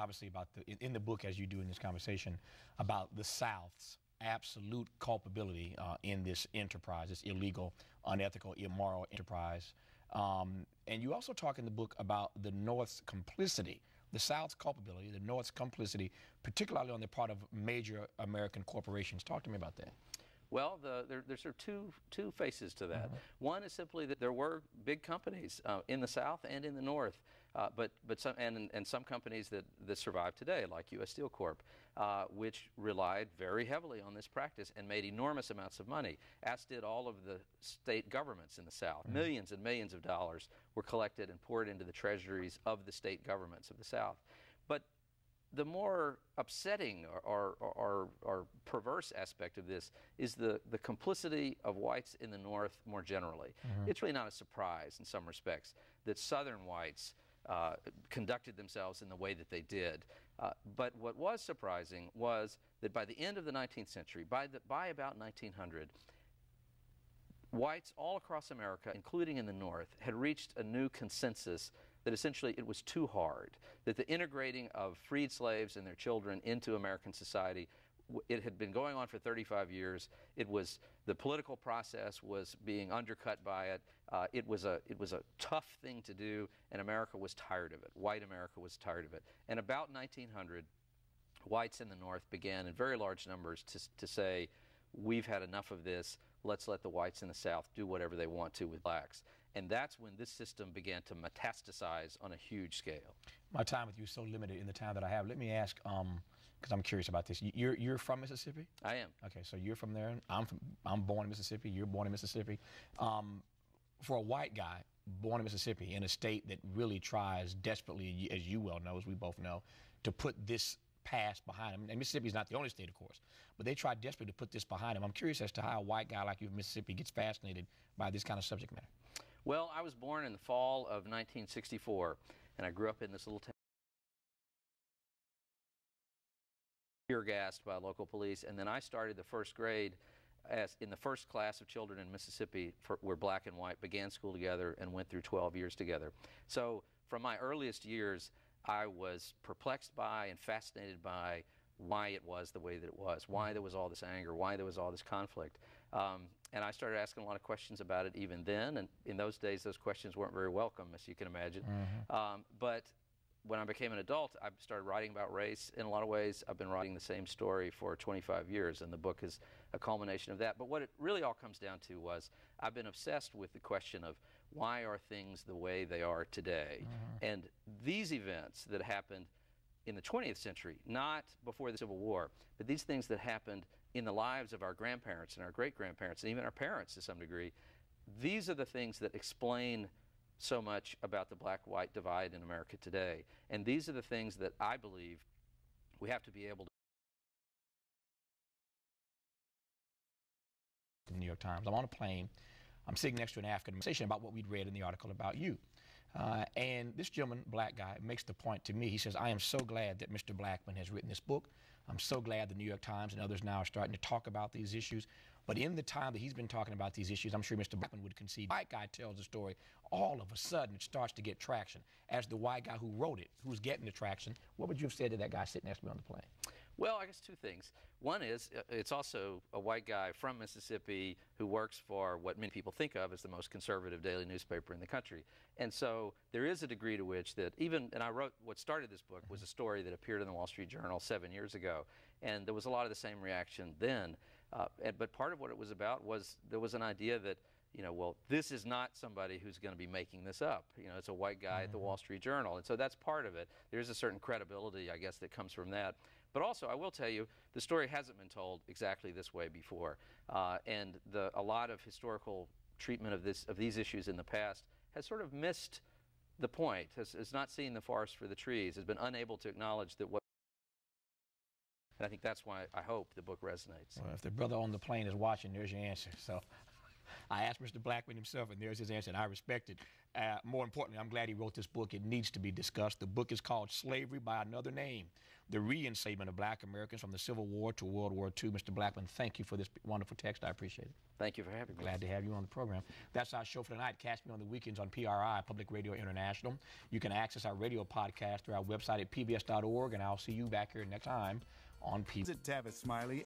obviously, about in the book, as you do in this conversation, about the South's absolute culpability in this enterprise, this illegal, unethical, immoral enterprise. And you also talk in the book about the North's complicity, the South's culpability, the North's complicity, particularly on the part of major American corporations. Talk to me about that. Well, there's sort of two faces to that. One is simply that there were big companies in the South and in the North, but some companies that survive today, like U.S. Steel Corp, which relied very heavily on this practice and made enormous amounts of money, as did all of the state governments in the South. Millions and millions of dollars were collected and poured into the treasuries of the state governments of the South. But the more upsetting or perverse aspect of this is the complicity of whites in the North more generally. It's really not a surprise in some respects that Southern whites conducted themselves in the way that they did. But what was surprising was that by the end of the 19th century, by about 1900, whites all across America, including in the North, had reached a new consensus that essentially it was too hard, that the integrating of freed slaves and their children into American society, it had been going on for 35 years. The political process was being undercut by it. It was a tough thing to do, and America was tired of it. White America was tired of it. And about 1900, whites in the North began in very large numbers to say, we've had enough of this. Let's let the whites in the South do whatever they want to with blacks. And that's when this system began to metastasize on a huge scale. My time with you is so limited in the time that I have. Let me ask, because I'm curious about this. You're from Mississippi? I am. Okay, so you're from there. I'm born in Mississippi. You're born in Mississippi. For a white guy born in Mississippi, in a state that really tries desperately, as you well know, as we both know, to put this past behind him. And Mississippi is not the only state, of course, but they try desperately to put this behind him. I'm curious as to how a white guy like you from Mississippi gets fascinated by this kind of subject matter. Well, I was born in the fall of 1964, and I grew up in this little town, tear gassed by local police, and then I started the first grade in the first class of children in Mississippi where black and white began school together and went through 12 years together. So from my earliest years, I was perplexed by and fascinated by why it was the way that it was, why there was all this anger, why there was all this conflict. And I started asking a lot of questions about it even then, and in those days those questions weren't very welcome, as you can imagine. But when I became an adult, I started writing about race. In a lot of ways, I've been writing the same story for 25 years, and the book is a culmination of that. But what it really all comes down to was I've been obsessed with the question of why are things the way they are today? And these events that happened in the 20th century, not before the Civil War, but these things that happened in the lives of our grandparents and our great-grandparents and even our parents to some degree, these are the things that explain so much about the black-white divide in America today. And these are the things that I believe we have to be able to. The New York Times. I'm on a plane. I'm sitting next to an African conversation about what we'd read in the article about you. And this gentleman, black guy, makes the point to me. He says, I am so glad that Mr. Blackmon has written this book. I'm so glad the New York Times and others now are starting to talk about these issues. But in the time that he's been talking about these issues, I'm sure Mr. Blackmon would concede. The white guy tells the story, all of a sudden it starts to get traction. As the white guy who wrote it, who's getting the traction, what would you have said to that guy sitting next to me on the plane? Well, I guess two things. One is it's also a white guy from Mississippi who works for what many people think of as the most conservative daily newspaper in the country. And so there is a degree to which that and I wrote, what started this book was a story that appeared in the Wall Street Journal 7 years ago. And there was a lot of the same reaction then. But part of what it was about was there was an idea that, well, this is not somebody who's going to be making this up. It's a white guy at the Wall Street Journal. And so that's part of it. There's a certain credibility, I guess, that comes from that. But also, I will tell you, the story hasn't been told exactly this way before. And a lot of historical treatment of these issues in the past has sort of missed the point, has not seen the forest for the trees, has been unable to acknowledge that what. And I think that's why I hope the book resonates. Well, if the brother on the plane is watching, there's your answer. So I asked Mr. Blackmon himself, and there's his answer, and I respect it. more importantly, I'm glad he wrote this book. It needs to be discussed. The book is called Slavery by Another Name, The Re-Enslavement of Black Americans from the Civil War to World War II. Mr. Blackmon, thank you for this wonderful text. I appreciate it. Thank you for having me. Glad to have you on the program. That's our show for tonight. Catch me on the weekends on PRI, Public Radio International. You can access our radio podcast through our website at pbs.org, and I'll see you back here next time on PBS. Visit Tavis Smiley